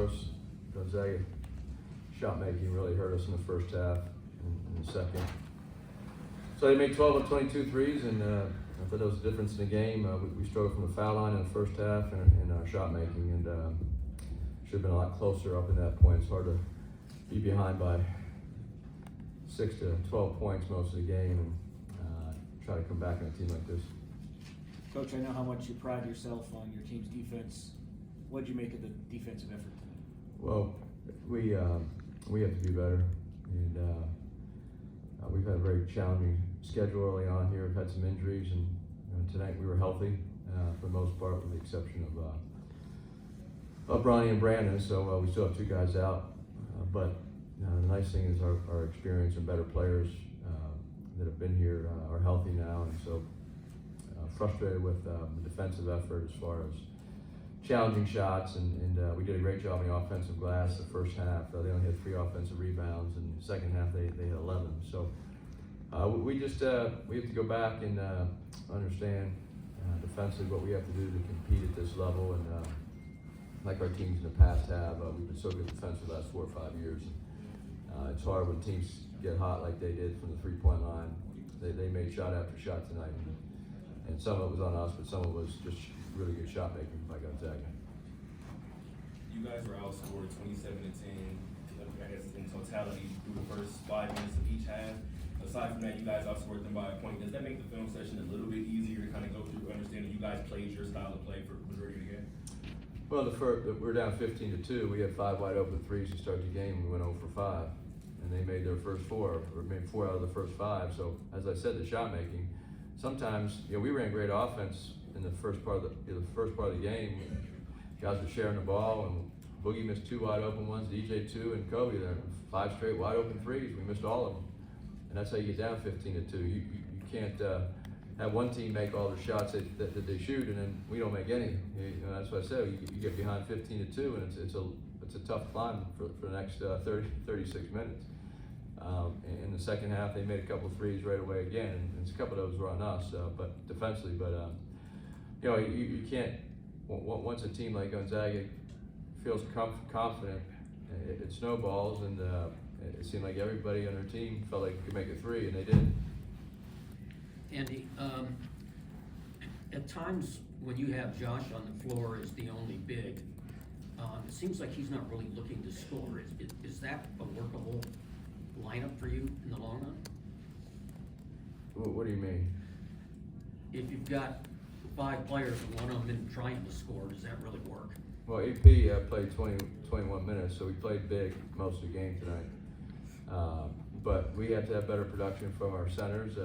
for us. Gonzaga shot making really hurt us in the first half and the second. So they made 12 of 22 threes, and I thought that was the difference in the game. We struggled from the foul line in the first half and our shot making, and should have been a lot closer up in that point. It's hard to be behind by 6 to 12 points most of the game and try to come back in a team like this. Coach, I know how much you pride yourself on your team's defense. What did you make of the defensive effort tonight? Well, we have to be better, and we've had a very challenging schedule early on here. We've had some injuries, and tonight we were healthy for the most part, with the exception of Bronny and Brandon. So we still have 2 guys out, but the nice thing is our experience and better players that have been here are healthy now, and so frustrated with the defensive effort as far as challenging shots, and we did a great job on the offensive glass the first half. They only had 3 offensive rebounds, and the second half they had 11. So we have to go back and understand defensively what we have to do to compete at this level, and like our teams in the past have, we've been so good defensively the last 4 or 5 years. It's hard when teams get hot like they did from the 3-point line. They made shot after shot tonight, and some of it was on us, but some of it was just really good shot making by Gonzaga. You guys were outscored 27-10, I guess in totality through the first 5 minutes of each half. Aside from that, you guys outscored them by a point. Does that make the film session a little bit easier to kind of go through understanding you guys played your style of play for the majority of the game? Well, we're down 15-2. We had 5 wide open threes to start the game. We went 0 for 5, and they made their first 4, or made 4 out of the first 5. So, as I said, the shot making. Sometimes, we ran great offense in the first part of the game. Guys were sharing the ball, and Boogie missed 2 wide open ones. DJ 2, and Kobe there 5 straight wide open threes. We missed all of them, and that's how you get down 15-2. You can't have one team make all the shots that they shoot, and then we don't make any. That's what I said. You get behind 15-2, and it's a tough climb for the next 36 minutes. In the second half, they made a couple of threes right away again, and a couple of those were on us, but defensively. But you can't. Once a team like Gonzaga feels confident, it snowballs, and it seemed like everybody on their team felt like they could make a 3, and they did. Andy, at times when you have Josh on the floor as the only big, it seems like he's not really looking to score. Is that a workable lineup for you in the long run? What do you mean? If you've got 5 players and one of them isn't trying to score, does that really work? Well, AP played 21 minutes, so we played big most of the game tonight. But we have to have better production from our centers,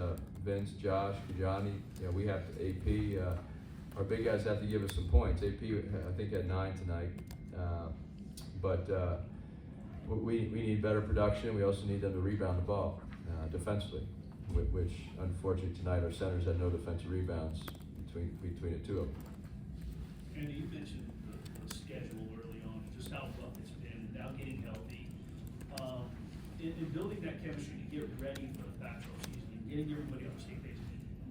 Vince, Josh, Kajani. We have to AP. Our big guys have to give us some points. AP, I think, had 9 tonight. But we need better production. We also need them to rebound the ball defensively, which unfortunately tonight our centers had no defensive rebounds between the 2 of them. Andy, you mentioned the schedule early on, just how rough it's been, and now getting healthy. In building that chemistry to get ready for the basketball season, and getting everybody on the same page,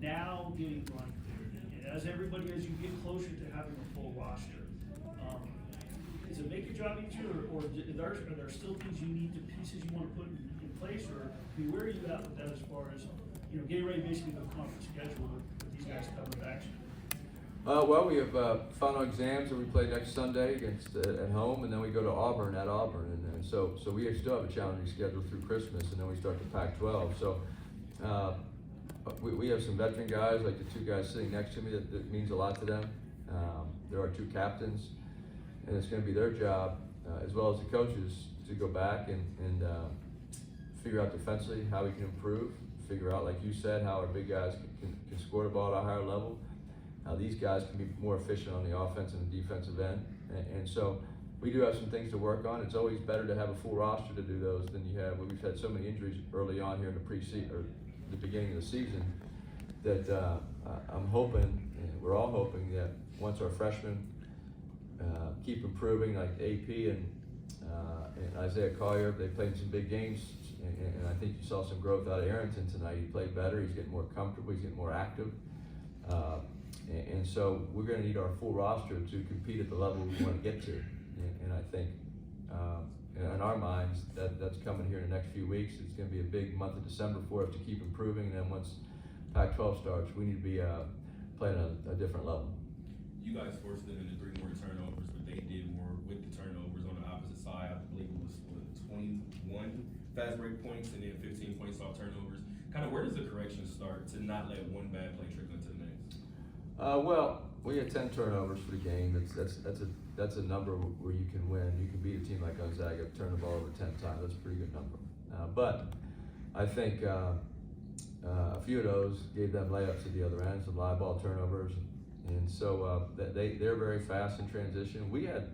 now getting run cleared, and as you get closer to having a full roster, does it make your job easier, or are there still things pieces you want to put in place, or where are you at with that as far as getting ready basically for the conference schedule with these guys coming back? Well, we have final exams that we play next Sunday at home, and then we go to Auburn at Auburn, and so we still have a challenging schedule through Christmas, and then we start the Pac-12. So we have some veteran guys, like the 2 guys sitting next to me, that means a lot to them. There are 2 captains, and it's going to be their job, as well as the coaches, to go back and figure out defensively how we can improve, figure out, like you said, how our big guys can score the ball at a higher level. How these guys can be more efficient on the offense and the defensive end. And so we do have some things to work on. It's always better to have a full roster to do those than you have. We've had so many injuries early on here in the preseason, or the beginning of the season, that I'm hoping, and we're all hoping, that once our freshmen keep improving, like AP and Isaiah Collier, they played some big games, and I think you saw some growth out of Arrington tonight. He played better. He's getting more comfortable. He's getting more active. And so we're going to need our full roster to compete at the level we want to get to. And I think in our minds that's coming here in the next few weeks. It's going to be a big month of December for us to keep improving. And then once Pac-12 starts, we need to be playing at a different level. You guys forced them into 3 more turnovers, but they did more with the turnovers on the opposite side. I believe it was 21 fast break points and then 15 points off turnovers. Kind of where does the correction start to not let one bad play trickle into the next? Well, we had 10 turnovers for the game. That's a number where you can win. You can beat a team like Gonzaga, turn the ball over 10 times. That's a pretty good number. But I think a few of those gave them layups at the other end, some live ball turnovers, and so they're very fast in transition. We had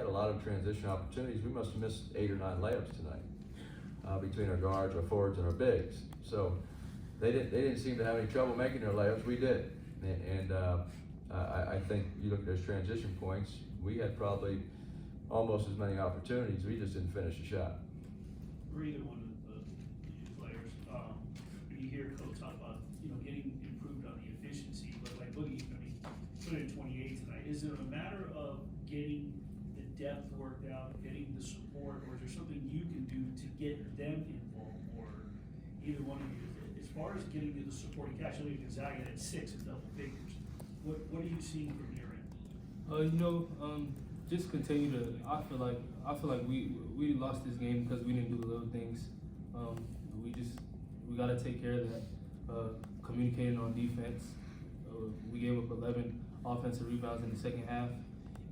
a lot of transition opportunities. We must have missed 8 or 9 layups tonight between our guards, our forwards, and our bigs. So they didn't seem to have any trouble making their layups. We did, and I think you look at those transition points. We had probably almost as many opportunities. We just didn't finish the shot. For either one of the players, when you hear Coach talk about getting improved on the efficiency, but like Boogie, put in 28 tonight. Is it a matter of getting the depth worked out, getting the support, or is there something you can do to get them involved, or either one of you? As far as getting you the supporting cast, I think Gonzaga had 6 in double figures. What are you seeing from your end? Just continue to. I feel like we lost this game because we didn't do the little things. We got to take care of that. Communicating on defense. We gave up 11 offensive rebounds in the second half,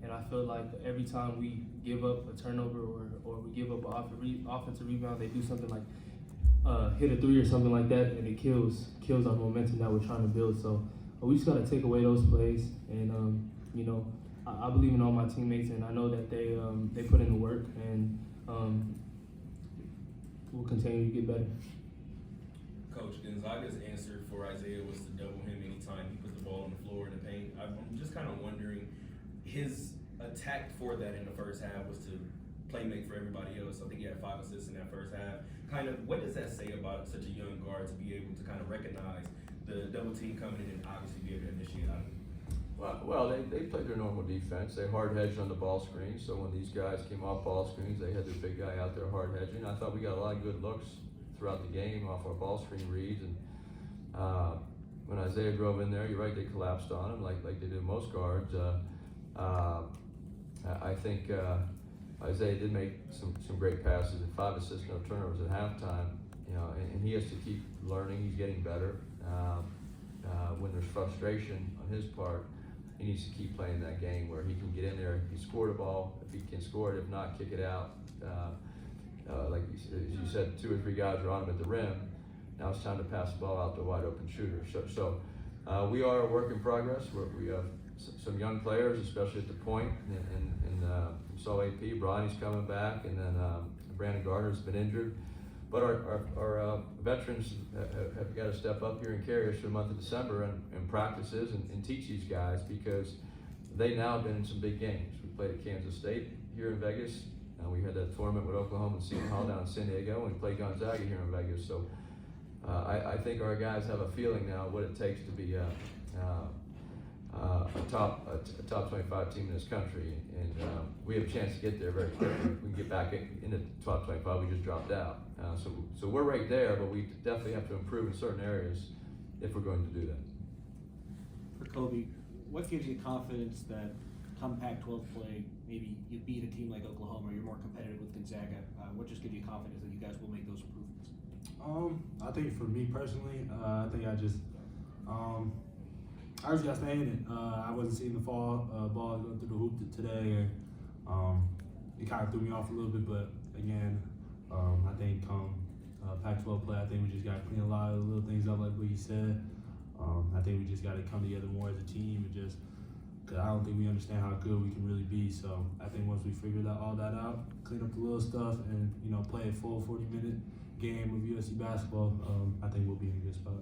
and I feel like every time we give up a turnover or we give up an offensive rebound, they do something like hit a 3 or something like that, and it kills our momentum that we're trying to build. So we just got to take away those plays, and I believe in all my teammates, and I know that they put in the work, and we'll continue to get better. Coach, Gonzaga's answer for Isaiah was to double him anytime he put the ball on the floor in the paint. I'm just kind of wondering, his attack for that in the first half was to play make for everybody else. I think he had 5 assists in that first half. Kind of, what does that say about such a young guard to be able to kind of recognize the double team coming in and obviously be able to initiate out of it? Well, they played their normal defense. They hard hedged on the ball screen. So when these guys came off ball screens, they had their big guy out there hard hedging. I thought we got a lot of good looks throughout the game off our ball screen reads. And when Isaiah drove in there, you're right, they collapsed on him like they do most guards. I think Isaiah did make some great passes and 5 assists, no turnovers at halftime. And he has to keep learning. He's getting better. When there's frustration on his part, he needs to keep playing that game where he can get in there. He scored a ball. If he can score it, if not, kick it out. Like as you said, 2 or 3 guys are on him at the rim. Now it's time to pass the ball out to a wide open shooter. So we are a work in progress. We have some young players, especially at the point. And saw AP, Bronny's coming back, and then Brandon Gardner's been injured. But our veterans have got to step up here and carry us for the month of December and practices and teach these guys, because they now have been in some big games. We played at Kansas State here in Vegas. We had that tournament with Oklahoma and Seton Hall down in San Diego, and we played Gonzaga here in Vegas. So I think our guys have a feeling now what it takes to be a top 25 team in this country, and we have a chance to get there very quickly. We can get back in the top 25. We just dropped out, so we're right there, but we definitely have to improve in certain areas if we're going to do that. For Kobe, what gives you confidence that come Pac-12 play, maybe you beat a team like Oklahoma, or you're more competitive with Gonzaga? What just gives you confidence that you guys will make those improvements? I think for me personally, I think I just got to stay in it. I wasn't seeing the ball go through the hoop today, and it kind of threw me off a little bit. But again, I think come Pac-12 play, I think we just got to clean a lot of the little things up, like what you said. I think we just got to come together more as a team, and just because I don't think we understand how good we can really be. So I think once we figure all that out, clean up the little stuff, and play a full 40-minute game of USC basketball, I think we'll be in a good spot.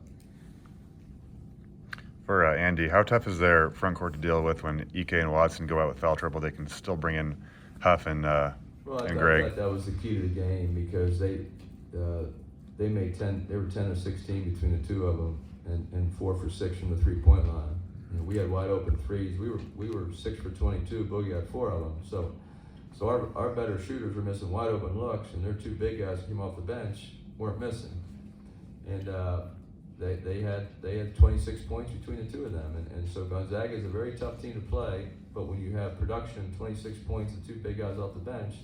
For Andy, how tough is their front court to deal with when Ike and Watson go out with foul trouble? They can still bring in Huff and Greg. I thought that was the key to the game, because they made 10. They were 10 or 16 between the two of them, and 4 for 6 from the 3-point line. We had wide open threes. We were 6 for 22. Boogie had 4 of them. So So our better shooters were missing wide open looks, and their two big guys that came off the bench weren't missing. And they had 26 points between the two of them. And so Gonzaga is a very tough team to play, but when you have production, 26 points and two big guys off the bench,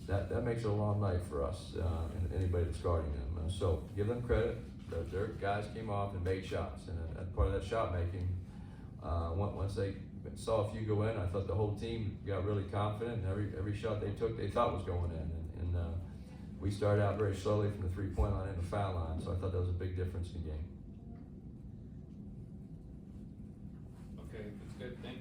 that makes it a long night for us and anybody that's guarding them. So give them credit. Their guys came off and made shots, and part of that shot making, once they saw a few go in, I thought the whole team got really confident, and every shot they took, they thought was going in. And we started out very slowly from the three-point line and the foul line, so I thought that was a big difference in the game. Okay, that's good. Thank you.